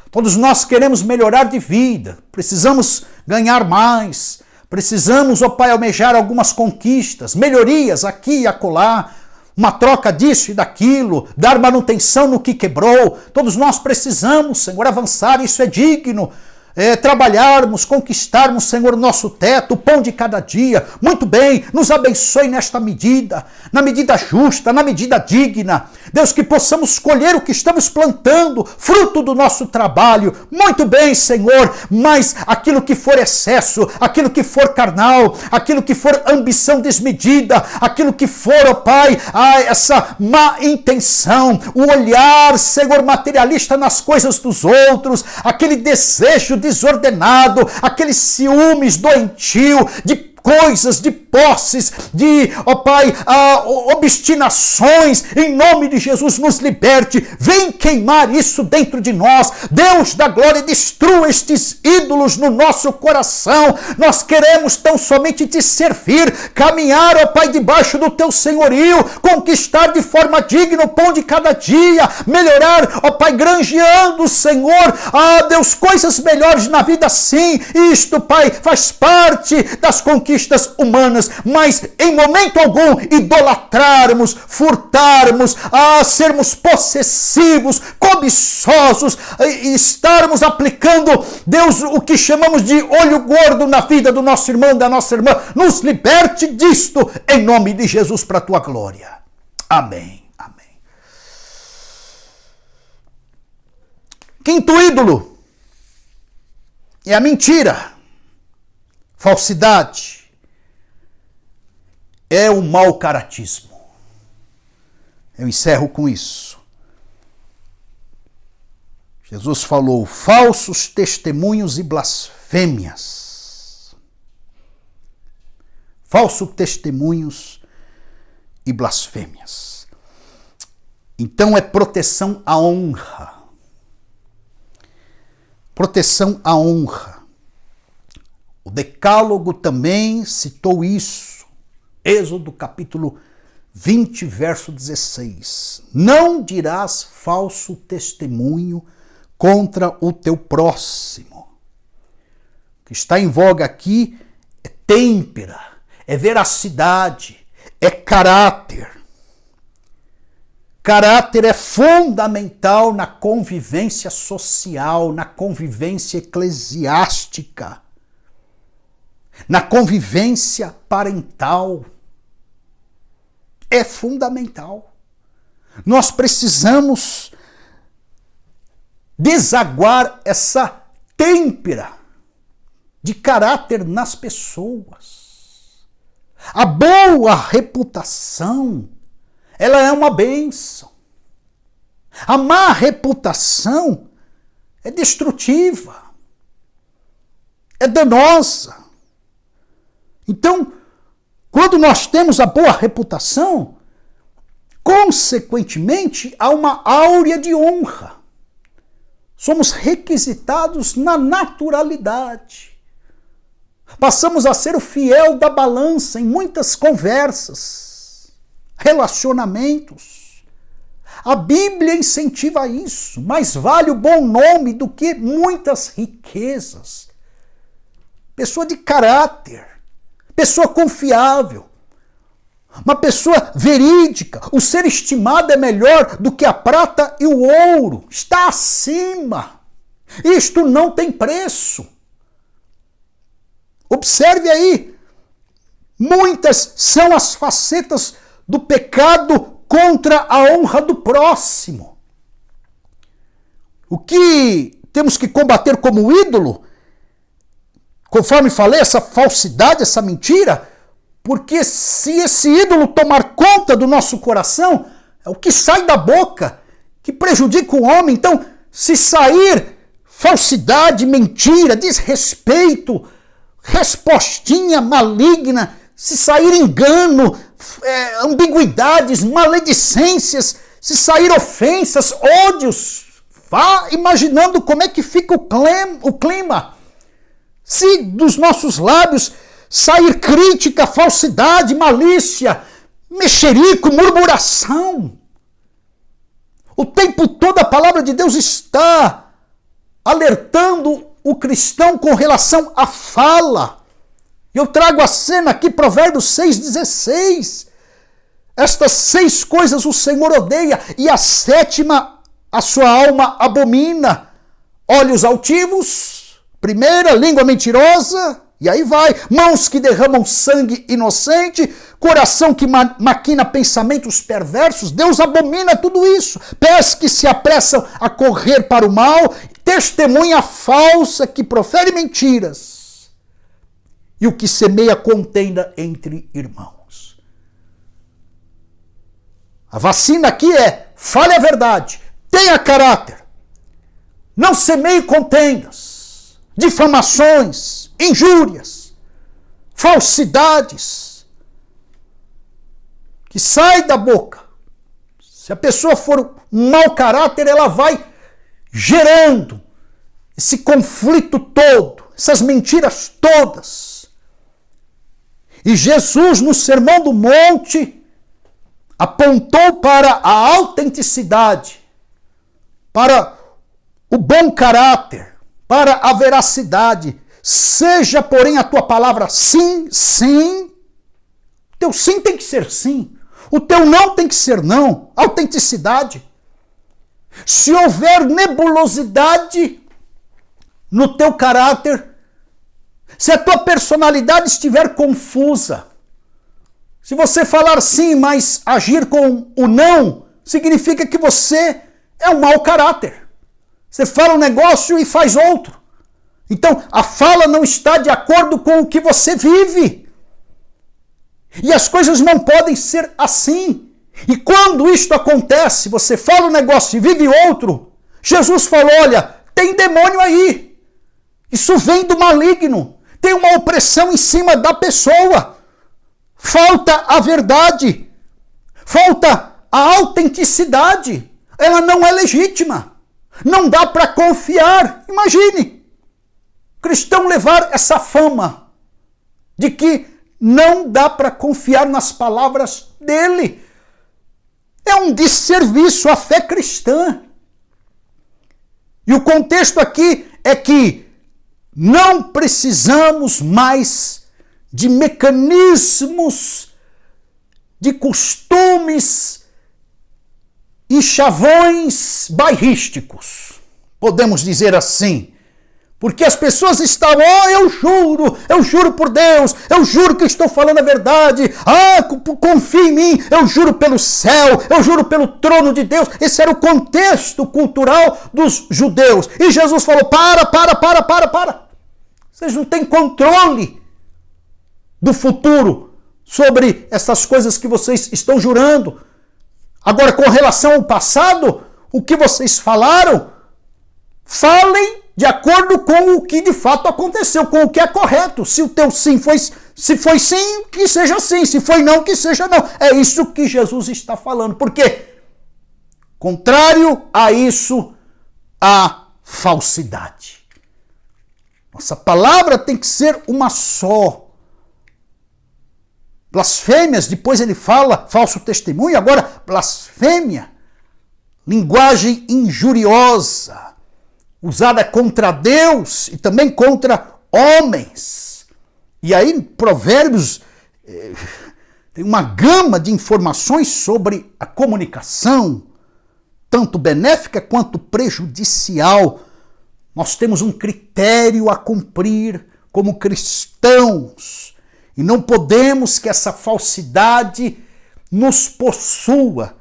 Todos nós queremos melhorar de vida, precisamos ganhar mais, precisamos, ó Pai, almejar algumas conquistas, melhorias aqui e acolá, uma troca disso e daquilo, dar manutenção no que quebrou. Todos nós precisamos, Senhor, avançar, isso é digno. Trabalharmos, conquistarmos, Senhor, nosso teto, o pão de cada dia. Muito bem, nos abençoe nesta medida, na medida justa, na medida digna. Deus, que possamos colher o que estamos plantando, fruto do nosso trabalho. Muito bem, Senhor, mas aquilo que for excesso, aquilo que for carnal, aquilo que for ambição desmedida, aquilo que for, ó Pai, essa má intenção, o olhar, Senhor, materialista nas coisas dos outros, aquele desejo desordenado, aqueles ciúmes doentio, de coisas, de posses, de, ó Pai, obstinações, em nome de Jesus, nos liberte, vem queimar isso dentro de nós. Deus da glória, destrua estes ídolos no nosso coração. Nós queremos tão somente te servir, caminhar, ó Pai, debaixo do teu senhorio, conquistar de forma digna o pão de cada dia, melhorar, ó Pai, granjeando, Senhor, Deus, coisas melhores na vida, sim. Isto, Pai, faz parte das conquistas humanas, mas em momento algum idolatrarmos, furtarmos, sermos possessivos, cobiçosos, estarmos aplicando, Deus, o que chamamos de olho gordo na vida do nosso irmão, da nossa irmã. Nos liberte disto, em nome de Jesus, para a tua glória. Amém. Amém. Quinto ídolo é a mentira, falsidade. É o mau caratismo. Eu encerro com isso. Jesus falou falsos testemunhos e blasfêmias. Falsos testemunhos e blasfêmias. Então é proteção à honra. Proteção à honra. O Decálogo também citou isso. Êxodo capítulo 20, verso 16. Não dirás falso testemunho contra o teu próximo. O que está em voga aqui é têmpera, é veracidade, é caráter. Caráter é fundamental na convivência social, na convivência eclesiástica, na convivência parental. É fundamental. Nós precisamos desaguar essa têmpera de caráter nas pessoas. A boa reputação, ela é uma bênção. A má reputação é destrutiva, é danosa. Então, quando nós temos a boa reputação, consequentemente, há uma áurea de honra. Somos requisitados na naturalidade. Passamos a ser o fiel da balança em muitas conversas, relacionamentos. A Bíblia incentiva isso. Mais vale o bom nome do que muitas riquezas. Pessoa de caráter. Pessoa confiável, uma pessoa verídica. O ser estimado é melhor do que a prata e o ouro. Está acima. Isto não tem preço. Observe aí. Muitas são as facetas do pecado contra a honra do próximo. O que temos que combater como ídolo, conforme falei, essa falsidade, essa mentira, porque se esse ídolo tomar conta do nosso coração, é o que sai da boca, que prejudica o homem. Então, se sair falsidade, mentira, desrespeito, respostinha maligna, se sair engano, ambiguidades, maledicências, se sair ofensas, ódios, vá imaginando como é que fica o clima. Se dos nossos lábios sair crítica, falsidade, malícia, mexerico, murmuração. O tempo todo a palavra de Deus está alertando o cristão com relação à fala. Eu trago a cena aqui, Provérbios 6,16. Estas 6 coisas o Senhor odeia, e a 7ª a sua alma abomina. Olhos altivos, primeira, língua mentirosa, e aí vai. Mãos que derramam sangue inocente, coração que maquina pensamentos perversos. Deus abomina tudo isso. Pés que se apressam a correr para o mal, testemunha falsa que profere mentiras, e o que semeia contenda entre irmãos. A vacina aqui é: fale a verdade, tenha caráter, não semeie contendas, difamações, injúrias, falsidades, que sai da boca. Se a pessoa for um mau caráter, ela vai gerando esse conflito todo, essas mentiras todas. E Jesus, no Sermão do Monte, apontou para a autenticidade, para o bom caráter, para a veracidade. Seja, porém, a tua palavra sim, sim. O teu sim tem que ser sim. O teu não tem que ser não. Autenticidade. Se houver nebulosidade no teu caráter, se a tua personalidade estiver confusa, se você falar sim, mas agir com o não, significa que você é um mau caráter. Você fala um negócio e faz outro. Então, a fala não está de acordo com o que você vive. E as coisas não podem ser assim. E quando isto acontece, você fala um negócio e vive outro, Jesus falou: olha, tem demônio aí. Isso vem do maligno. Tem uma opressão em cima da pessoa. Falta a verdade. Falta a autenticidade. Ela não é legítima. Não dá para confiar. Imagine, cristão levar essa fama de que não dá para confiar nas palavras dele. É um desserviço à fé cristã. E o contexto aqui é que não precisamos mais de mecanismos, de costumes e chavões bairrísticos, podemos dizer assim. Porque as pessoas estavam: eu juro por Deus, eu juro que estou falando a verdade, confia em mim, eu juro pelo céu, eu juro pelo trono de Deus. Esse era o contexto cultural dos judeus. E Jesus falou: para. Vocês não têm controle do futuro sobre essas coisas que vocês estão jurando. Agora, com relação ao passado, o que vocês falaram, falem de acordo com o que de fato aconteceu, com o que é correto. Se o teu sim foi sim, que seja sim. Se foi não, que seja não. É isso que Jesus está falando. Por quê? Contrário a isso, a falsidade. Nossa palavra tem que ser uma só. Blasfêmias, depois ele fala falso testemunho, agora blasfêmia. Linguagem injuriosa, usada contra Deus e também contra homens. E aí, Provérbios tem uma gama de informações sobre a comunicação, tanto benéfica quanto prejudicial. Nós temos um critério a cumprir como cristãos, e não podemos que essa falsidade nos possua,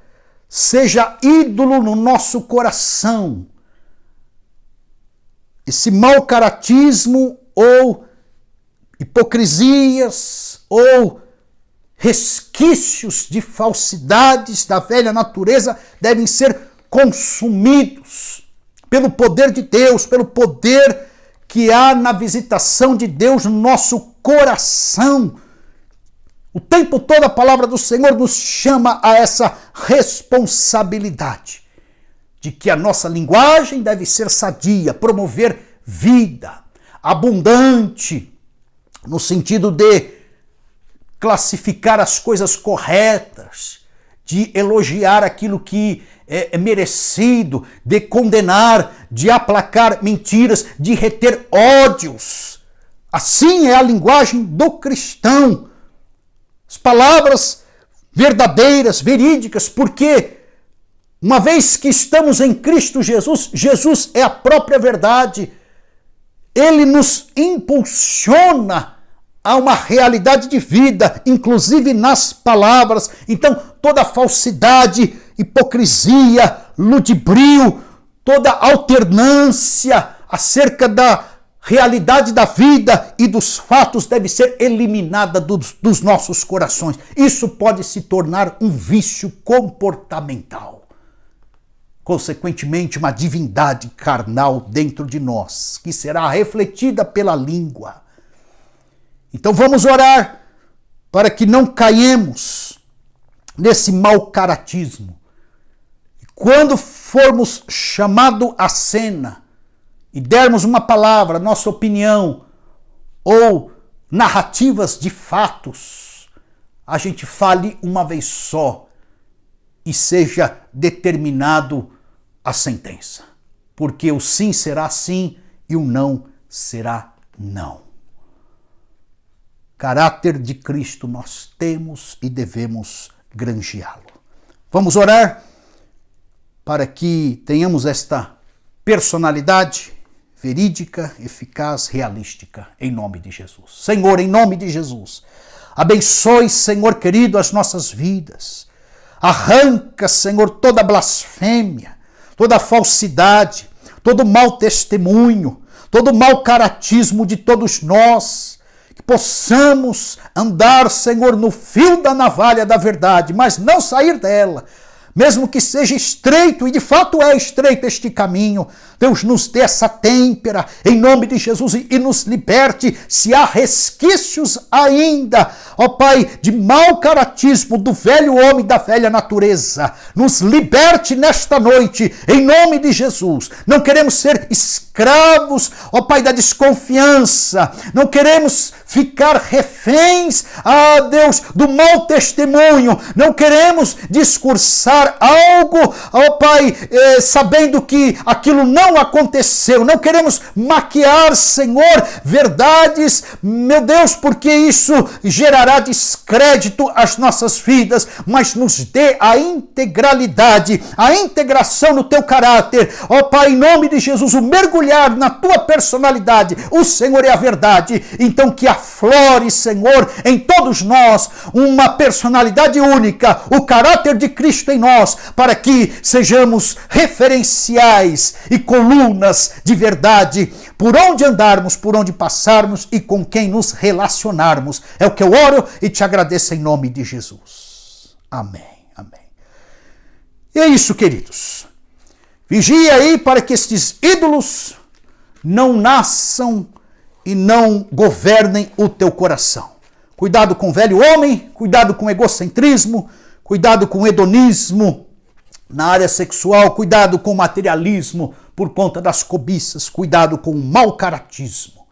seja ídolo no nosso coração. Esse mau caratismo ou hipocrisias ou resquícios de falsidades da velha natureza devem ser consumidos pelo poder de Deus, pelo poder que há na visitação de Deus no nosso coração. O tempo todo a palavra do Senhor nos chama a essa responsabilidade de que a nossa linguagem deve ser sadia, promover vida abundante, no sentido de classificar as coisas corretas, de elogiar aquilo que é merecido, de condenar, de aplacar mentiras, de reter ódios. Assim é a linguagem do cristão. As palavras verdadeiras, verídicas, porque uma vez que estamos em Cristo Jesus, Jesus é a própria verdade. Ele nos impulsiona a uma realidade de vida, inclusive nas palavras. Então, toda falsidade, hipocrisia, ludibrio, toda alternância acerca da realidade da vida e dos fatos deve ser eliminada dos nossos corações. Isso pode se tornar um vício comportamental. Consequentemente, uma divindade carnal dentro de nós, que será refletida pela língua. Então vamos orar para que não caiamos nesse mau caratismo. E quando formos chamados à cena e dermos uma palavra, nossa opinião ou narrativas de fatos, a gente fale uma vez só e seja determinado a sentença. Porque o sim será sim e o não será não. Caráter de Cristo nós temos e devemos granjeá-lo. Vamos orar para que tenhamos esta personalidade verídica, eficaz, realística, em nome de Jesus. Senhor, em nome de Jesus, abençoe, Senhor querido, as nossas vidas. Arranca, Senhor, toda blasfêmia, toda falsidade, todo mau testemunho, todo mau caratismo de todos nós. Que possamos andar, Senhor, no fio da navalha da verdade, mas não sair dela. Mesmo que seja estreito, e de fato é estreito este caminho, Deus nos dê essa têmpera, em nome de Jesus, e nos liberte, se há resquícios ainda, ó Pai, de mau caratismo do velho homem, da velha natureza. Nos liberte nesta noite, em nome de Jesus. Não queremos ser escravos, ó Pai, da desconfiança. Não queremos ficar reféns, Deus, do mau testemunho. Não queremos discursar algo, ó Pai, sabendo que aquilo não aconteceu. Não queremos maquiar, Senhor, verdades, meu Deus, porque isso gerará descrédito às nossas vidas, mas nos dê a integralidade, a integração no teu caráter, ó Pai, em nome de Jesus, o mergulhar na tua personalidade. O Senhor é a verdade, então que aflore, Senhor, em todos nós uma personalidade única, o caráter de Cristo em nós, para que sejamos referenciais e colunas de verdade por onde andarmos, por onde passarmos e com quem nos relacionarmos. É o que eu oro e te agradeço em nome de Jesus. Amém, amém. E é isso, queridos. Vigie aí para que estes ídolos não nasçam e não governem o teu coração. Cuidado com o velho homem, cuidado com o egocentrismo, cuidado com o hedonismo na área sexual, cuidado com o materialismo por conta das cobiças, cuidado com o mau caratismo.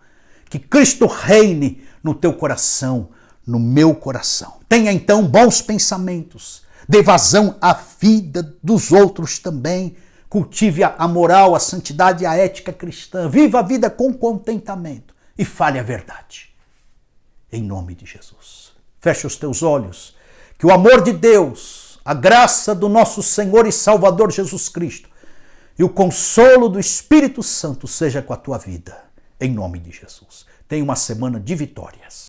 Que Cristo reine no teu coração, no meu coração. Tenha então bons pensamentos, dê vazão à vida dos outros também, cultive a moral, a santidade e a ética cristã, viva a vida com contentamento e fale a verdade. Em nome de Jesus. Feche os teus olhos, que o amor de Deus, a graça do nosso Senhor e Salvador Jesus Cristo e o consolo do Espírito Santo seja com a tua vida. Em nome de Jesus. Tenha uma semana de vitórias.